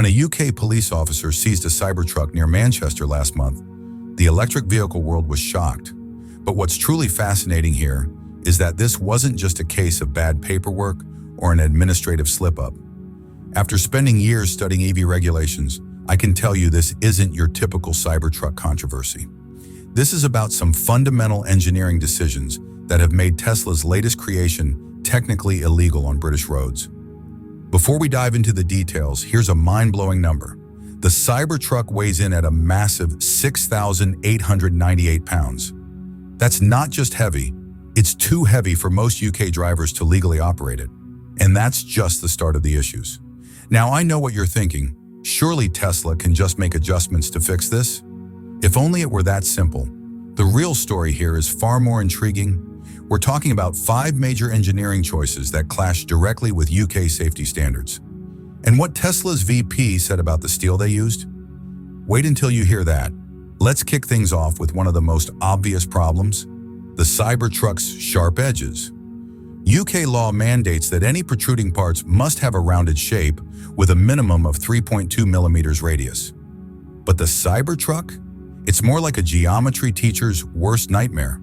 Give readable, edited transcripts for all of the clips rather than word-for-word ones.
When a UK police officer seized a Cybertruck near Manchester last month, the electric vehicle world was shocked. But what's truly fascinating here is that this wasn't just a case of bad paperwork or an administrative slip-up. After spending years studying EV regulations, I can tell you this isn't your typical Cybertruck controversy. This is about some fundamental engineering decisions that have made Tesla's latest creation technically illegal on British roads. Before we dive into the details, here's a mind-blowing number. The Cybertruck weighs in at a massive 6,898 pounds. That's not just heavy, it's too heavy for most UK drivers to legally operate it. And that's just the start of the issues. Now, I know what you're thinking. Surely Tesla can just make adjustments to fix this? If only it were that simple. The real story here is far more intriguing. We're talking about 5 major engineering choices that clash directly with UK safety standards. And what Tesla's VP said about the steel they used? Wait until you hear that. Let's kick things off with one of the most obvious problems: the Cybertruck's sharp edges. UK law mandates that any protruding parts must have a rounded shape with a minimum of 3.2 millimeters radius. But the Cybertruck? It's more like a geometry teacher's worst nightmare,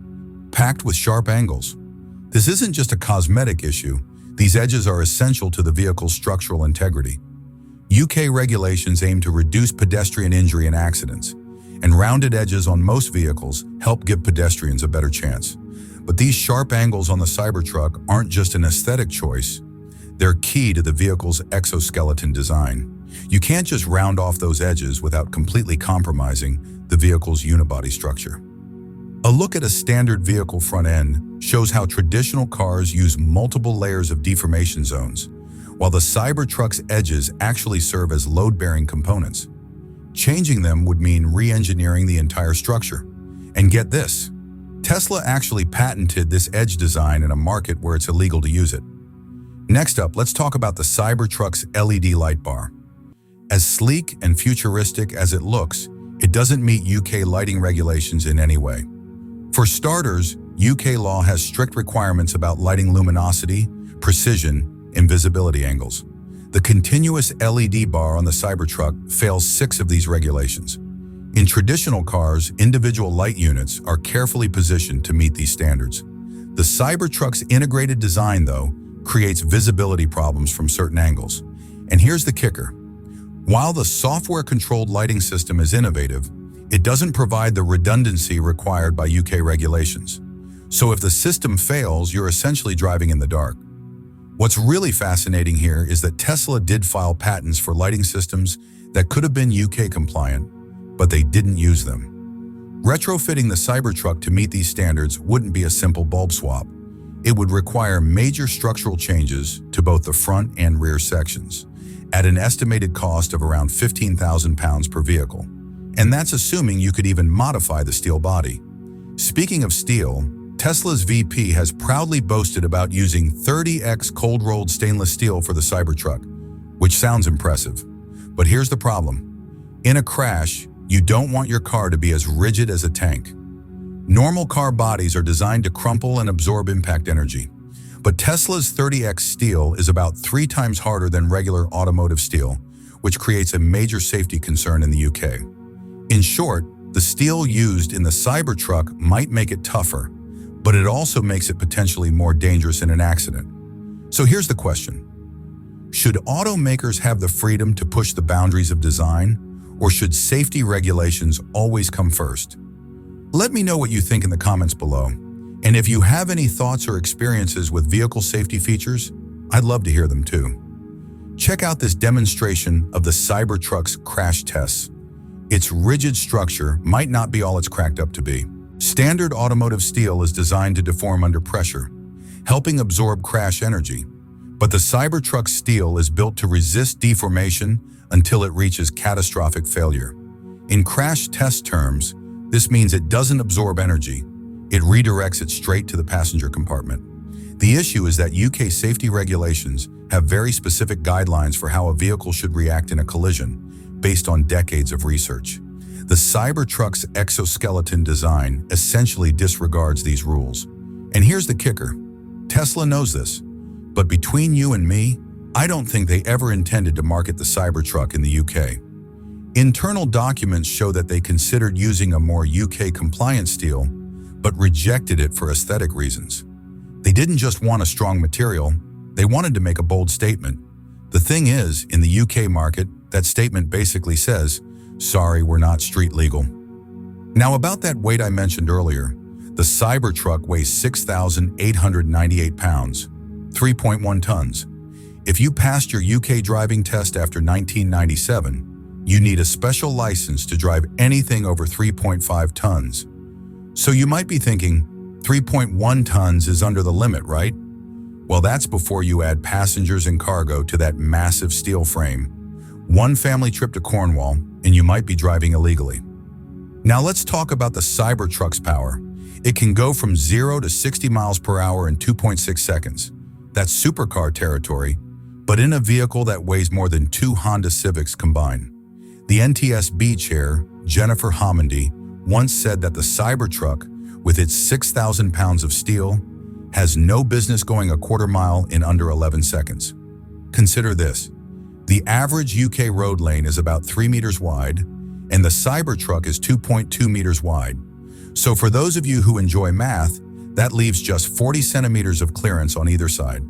packed with sharp angles. This isn't just a cosmetic issue. These edges are essential to the vehicle's structural integrity. UK regulations aim to reduce pedestrian injury and accidents, and rounded edges on most vehicles help give pedestrians a better chance. But these sharp angles on the Cybertruck aren't just an aesthetic choice. They're key to the vehicle's exoskeleton design. You can't just round off those edges without completely compromising the vehicle's unibody structure. A look at a standard vehicle front end shows how traditional cars use multiple layers of deformation zones, while the Cybertruck's edges actually serve as load-bearing components. Changing them would mean re-engineering the entire structure. And get this, Tesla actually patented this edge design in a market where it's illegal to use it. Next up, let's talk about the Cybertruck's LED light bar. As sleek and futuristic as it looks, it doesn't meet UK lighting regulations in any way. For starters, UK law has strict requirements about lighting luminosity, precision, and visibility angles. The continuous LED bar on the Cybertruck fails 6 of these regulations. In traditional cars, individual light units are carefully positioned to meet these standards. The Cybertruck's integrated design, though, creates visibility problems from certain angles. And here's the kicker. While the software-controlled lighting system is innovative, it doesn't provide the redundancy required by UK regulations. So if the system fails, you're essentially driving in the dark. What's really fascinating here is that Tesla did file patents for lighting systems that could have been UK compliant, but they didn't use them. Retrofitting the Cybertruck to meet these standards wouldn't be a simple bulb swap. It would require major structural changes to both the front and rear sections, at an estimated cost of around £15,000 per vehicle. And that's assuming you could even modify the steel body. Speaking of steel, Tesla's VP has proudly boasted about using 30x cold-rolled stainless steel for the Cybertruck, which sounds impressive. But here's the problem. In a crash, you don't want your car to be as rigid as a tank. Normal car bodies are designed to crumple and absorb impact energy. But Tesla's 30x steel is about 3 times harder than regular automotive steel, which creates a major safety concern in the UK. In short, the steel used in the Cybertruck might make it tougher, but it also makes it potentially more dangerous in an accident. So here's the question. Should automakers have the freedom to push the boundaries of design, or should safety regulations always come first? Let me know what you think in the comments below. And if you have any thoughts or experiences with vehicle safety features, I'd love to hear them too. Check out this demonstration of the Cybertruck's crash tests. Its rigid structure might not be all it's cracked up to be. Standard automotive steel is designed to deform under pressure, helping absorb crash energy. But the Cybertruck's steel is built to resist deformation until it reaches catastrophic failure. In crash test terms, this means it doesn't absorb energy. It redirects it straight to the passenger compartment. The issue is that UK safety regulations have very specific guidelines for how a vehicle should react in a collision, based on decades of research. The Cybertruck's exoskeleton design essentially disregards these rules. And here's the kicker. Tesla knows this. But between you and me, I don't think they ever intended to market the Cybertruck in the UK. Internal documents show that they considered using a more UK-compliant steel, but rejected it for aesthetic reasons. They didn't just want a strong material, they wanted to make a bold statement. The thing is, in the UK market, that statement basically says, "Sorry, we're not street legal." Now about that weight I mentioned earlier, the Cybertruck weighs 6,898 pounds, 3.1 tons. If you passed your UK driving test after 1997, you need a special license to drive anything over 3.5 tons. So you might be thinking, 3.1 tons is under the limit, right? Well, that's before you add passengers and cargo to that massive steel frame. One family trip to Cornwall, and you might be driving illegally. Now let's talk about the Cybertruck's power. It can go from 0 to 60 miles per hour in 2.6 seconds. That's supercar territory, but in a vehicle that weighs more than 2 Honda Civics combined. The NTSB chair, Jennifer Homendy, once said that the Cybertruck, with its 6,000 pounds of steel, has no business going a quarter mile in under 11 seconds. Consider this. The average UK road lane is about 3 meters wide, and the Cybertruck is 2.2 meters wide. So for those of you who enjoy math, that leaves just 40 centimeters of clearance on either side.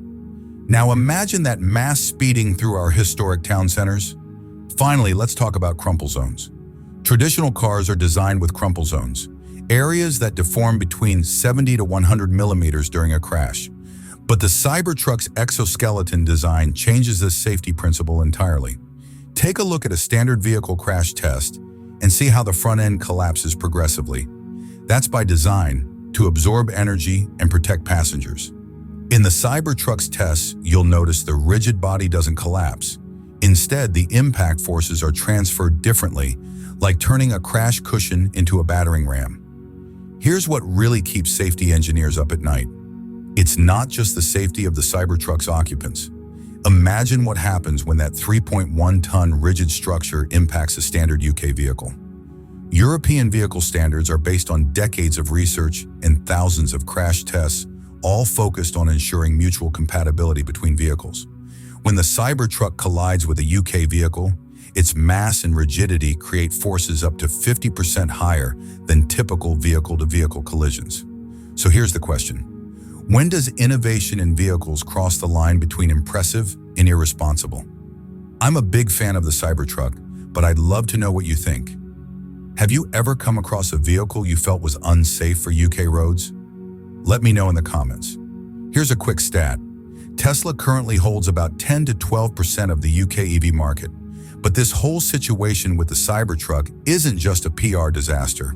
Now imagine that mass speeding through our historic town centers. Finally, let's talk about crumple zones. Traditional cars are designed with crumple zones, areas that deform between 70 to 100 millimeters during a crash. But the Cybertruck's exoskeleton design changes this safety principle entirely. Take a look at a standard vehicle crash test and see how the front end collapses progressively. That's by design, to absorb energy and protect passengers. In the Cybertruck's tests, you'll notice the rigid body doesn't collapse. Instead, the impact forces are transferred differently, like turning a crash cushion into a battering ram. Here's what really keeps safety engineers up at night. It's not just the safety of the Cybertruck's occupants. Imagine what happens when that 3.1-ton rigid structure impacts a standard UK vehicle. European vehicle standards are based on decades of research and thousands of crash tests, all focused on ensuring mutual compatibility between vehicles. When the Cybertruck collides with a UK vehicle, its mass and rigidity create forces up to 50% higher than typical vehicle-to-vehicle collisions. So here's the question. When does innovation in vehicles cross the line between impressive and irresponsible? I'm a big fan of the Cybertruck, but I'd love to know what you think. Have you ever come across a vehicle you felt was unsafe for UK roads? Let me know in the comments. Here's a quick stat. Tesla currently holds about 10 to 12% of the UK EV market. But this whole situation with the Cybertruck isn't just a PR disaster.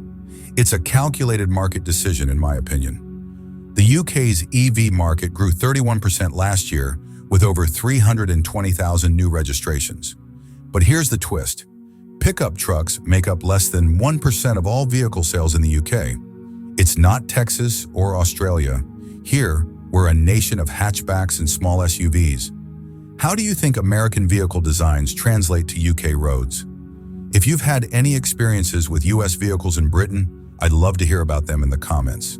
It's a calculated market decision, in my opinion. The UK's EV market grew 31% last year, with over 320,000 new registrations. But here's the twist. Pickup trucks make up less than 1% of all vehicle sales in the UK. It's not Texas or Australia. Here, we're a nation of hatchbacks and small SUVs. How do you think American vehicle designs translate to UK roads? If you've had any experiences with US vehicles in Britain, I'd love to hear about them in the comments.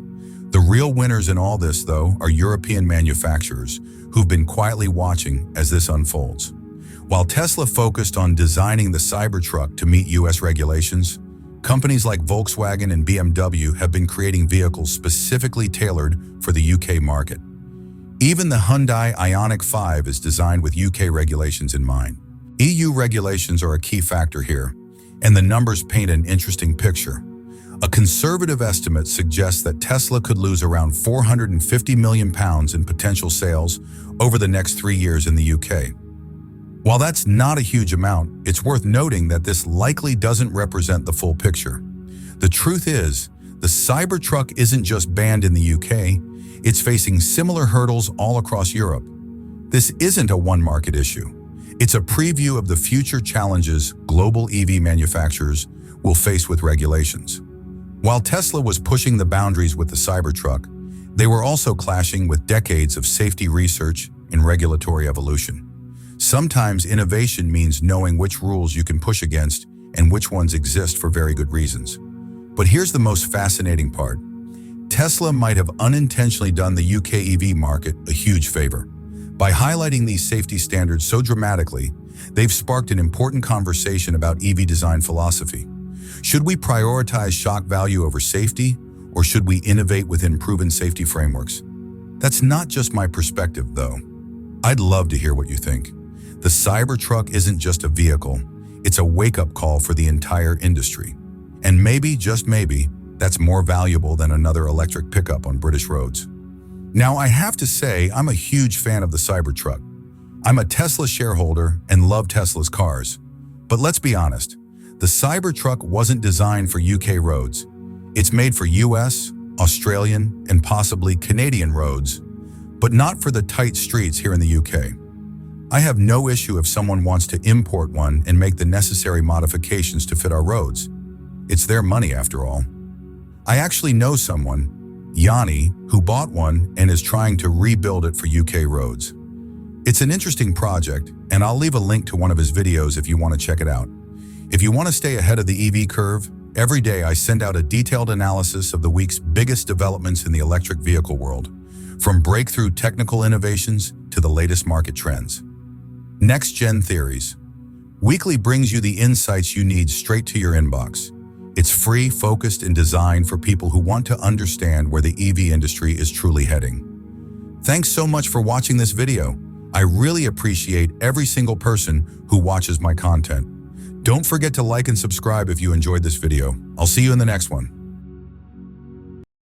The real winners in all this, though, are European manufacturers who've been quietly watching as this unfolds. While Tesla focused on designing the Cybertruck to meet US regulations, companies like Volkswagen and BMW have been creating vehicles specifically tailored for the UK market. Even the Hyundai Ioniq 5 is designed with UK regulations in mind. EU regulations are a key factor here, and the numbers paint an interesting picture. A conservative estimate suggests that Tesla could lose around £450 million in potential sales over the next 3 years in the UK. While that's not a huge amount, it's worth noting that this likely doesn't represent the full picture. The truth is, the Cybertruck isn't just banned in the UK, it's facing similar hurdles all across Europe. This isn't a one-market issue. It's a preview of the future challenges global EV manufacturers will face with regulations. While Tesla was pushing the boundaries with the Cybertruck, they were also clashing with decades of safety research and regulatory evolution. Sometimes innovation means knowing which rules you can push against and which ones exist for very good reasons. But here's the most fascinating part. Tesla might have unintentionally done the UK EV market a huge favor By highlighting these safety standards so dramatically, they've sparked an important conversation about EV design philosophy. Should we prioritize shock value over safety, or should we innovate within proven safety frameworks? That's not just my perspective, though. I'd love to hear what you think. The Cybertruck isn't just a vehicle, it's a wake-up call for the entire industry. And maybe, just maybe, that's more valuable than another electric pickup on British roads. Now, I have to say, I'm a huge fan of the Cybertruck. I'm a Tesla shareholder and love Tesla's cars. But let's be honest, the Cybertruck wasn't designed for UK roads. It's made for US, Australian, and possibly Canadian roads, but not for the tight streets here in the UK. I have no issue if someone wants to import one and make the necessary modifications to fit our roads. It's their money, after all. I actually know someone, Yanni, who bought one and is trying to rebuild it for UK roads. It's an interesting project, and I'll leave a link to one of his videos if you want to check it out. If you want to stay ahead of the EV curve, every day I send out a detailed analysis of the week's biggest developments in the electric vehicle world, from breakthrough technical innovations to the latest market trends. Next-Gen Theories Weekly brings you the insights you need straight to your inbox. It's free, focused, and designed for people who want to understand where the EV industry is truly heading. Thanks so much for watching this video. I really appreciate every single person who watches my content. Don't forget to like and subscribe if you enjoyed this video. I'll see you in the next one.